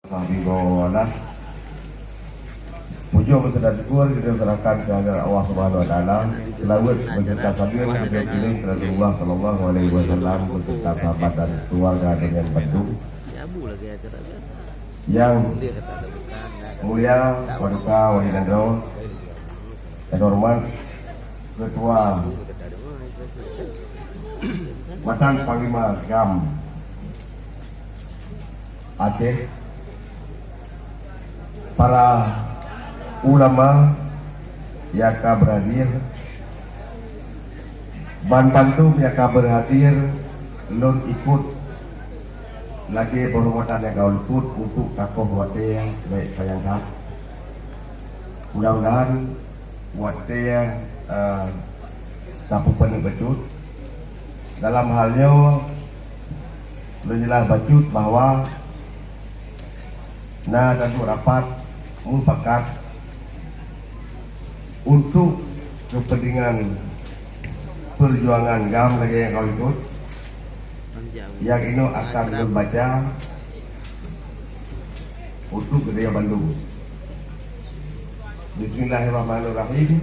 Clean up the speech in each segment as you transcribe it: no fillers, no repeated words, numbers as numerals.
Alhamdulillah. Puji berserta syukur kita serahkan kehadirat Allah Subhanahu Wa Taala. Selawat berserta salam kepada Rasulullah Sallallahu Alaihi Wasallam, beserta sahabat dan keluarga dengan Bandung. Yang mulia Paduka Wali Nandro dan hormat Ketua Mantan Panglima GAM Aceh, para ulama yang berhadir, bantu yang berhadir, non ikut lagi penghormatan yang kau ikut untuk kakoh wate yang baik sayangkan. Mudah-mudahan wate yang tapu penuh becut dalam halnya menjelaskan becut bahwa tentu rapat mufakat untuk kepentingan perjuangan GAM lagi yang kau ikut, yang ini akan membaca untuk Kedai Bandung. Bismillahirrahmanirrahim.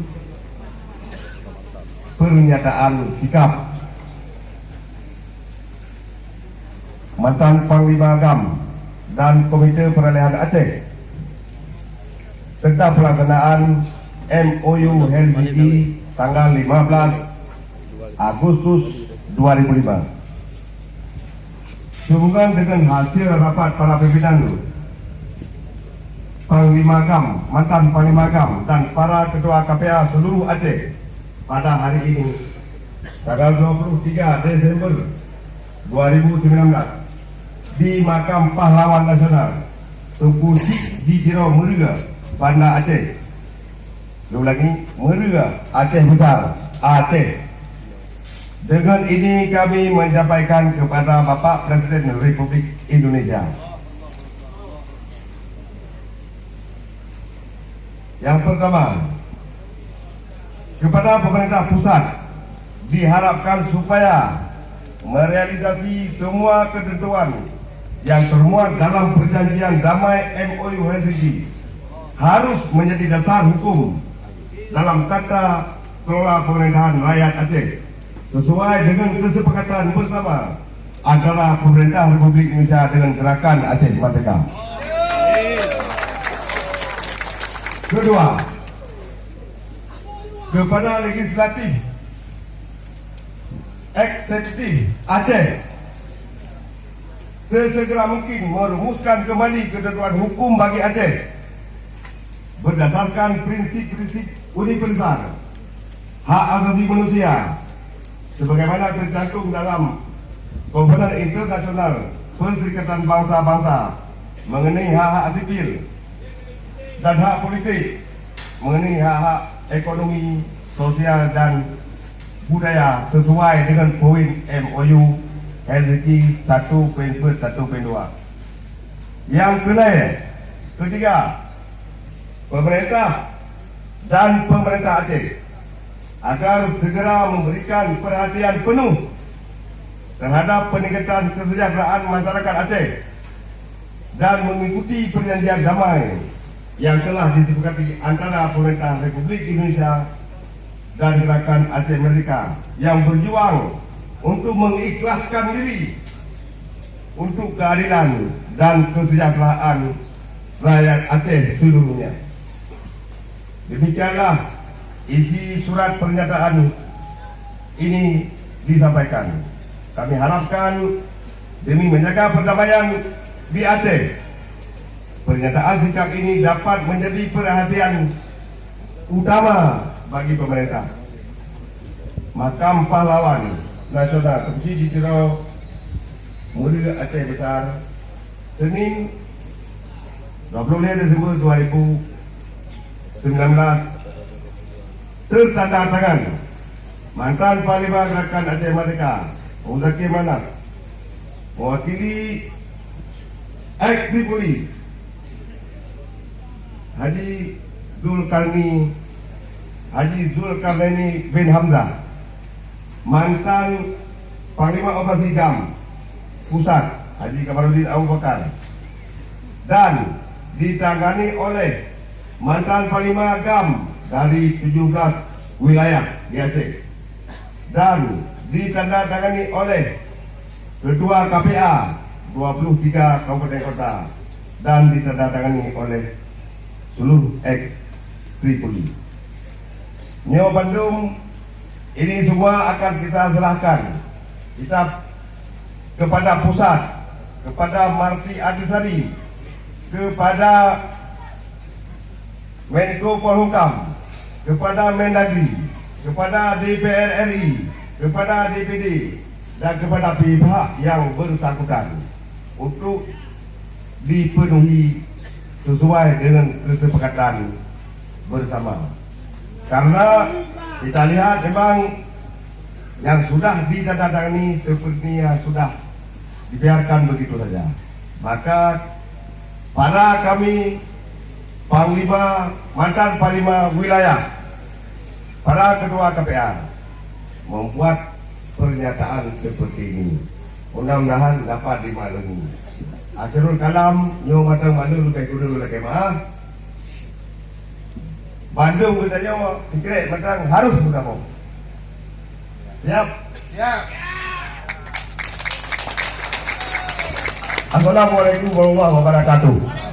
Pernyataan sikap mantan Panglima GAM dan Komite Peralihan Aceh tentang pelaksanaan MOU Helsinki tanggal 15 Agustus 2005. Sehubungan dengan hasil rapat para pimpinan Panglima GAM, mantan Panglima GAM dan para ketua KPA seluruh Aceh pada hari ini tanggal 23 Desember 2019 di Makam Pahlawan Nasional Tunku di Jero Merga, Banda Aceh. Lagi Merga, Aceh Besar, Aceh. Dengan ini kami menyampaikan kepada Bapak Presiden Republik Indonesia. Yang pertama, kepada pemerintah pusat diharapkan supaya merealisasi semua ketentuan yang termuat dalam perjanjian damai MOU Helsinki harus menjadi dasar hukum dalam tata kelola pemerintahan rakyat Aceh sesuai dengan kesepakatan bersama antara pemerintah Republik Indonesia dengan Gerakan Aceh Merdeka. Kedua, kepada legislatif eksekutif Aceh sesegera mungkin merumuskan kembali ketentuan hukum bagi Aceh berdasarkan prinsip-prinsip universal hak asasi manusia sebagaimana tercantum dalam Konvensi Internasional Perserikatan Bangsa-Bangsa mengenai hak-hak sipil dan hak politik, mengenai hak-hak ekonomi, sosial dan budaya sesuai dengan poin MOU Helsinki 1.1.2. Yang ketiga, pemerintah dan pemerintah Aceh agar segera memberikan perhatian penuh terhadap peningkatan kesejahteraan masyarakat Aceh dan mengikuti perjanjian damai yang telah disepakati antara pemerintah Republik Indonesia dan Gerakan Aceh Merdeka yang berjuang untuk mengikhlaskan diri untuk keadilan dan kesejahteraan rakyat Aceh seluruhnya. Demikianlah isi surat pernyataan ini disampaikan. Kami harapkan demi menjaga perdamaian di Aceh, pernyataan sikap ini dapat menjadi perhatian utama bagi pemerintah. Makam Pahlawan Nasional Tunku di Jero Merga, Aceh Besar, Senin 20 Desember 2019, tertanda tangan mantan Panglima Gerakan Aceh Merdeka Muzakir Manaf mewakili ex-Tripoli Haji Zulkarnaini bin Hamzah, mantan Panglima Operasi GAM Pusat Haji Kamarudin Abu Bakar, dan ditangani oleh mantan Panglima GAM dari 17 wilayah di Aceh dan ditandatangani oleh Ketua KPA 23 kabupaten kota dan ditandatangani oleh seluruh ex-Tripoli. Neo Bandung ini semua akan kita serahkan kepada pusat, kepada Marti Adisari, kepada Menko Polhukam, kepada Mendagri, kepada DPR RI, kepada DPD dan kepada pihak yang bersangkutan untuk dipenuhi sesuai dengan kesepakatan bersama. Karena kita lihat memang yang sudah ditandatangani sepertinya sudah dibiarkan begitu saja. Maka para kami Panglima, mantan Panglima wilayah, para ketua KPA membuat pernyataan seperti ini. Mudah-mudahan dapat dimaklumi. Akhirul kalam, nyo matang malu lukai kudu lukai maaf. Bandung kita nyo sikret matang harus bergabung. Siap? Siap. Assalamualaikum warahmatullahi wabarakatuh.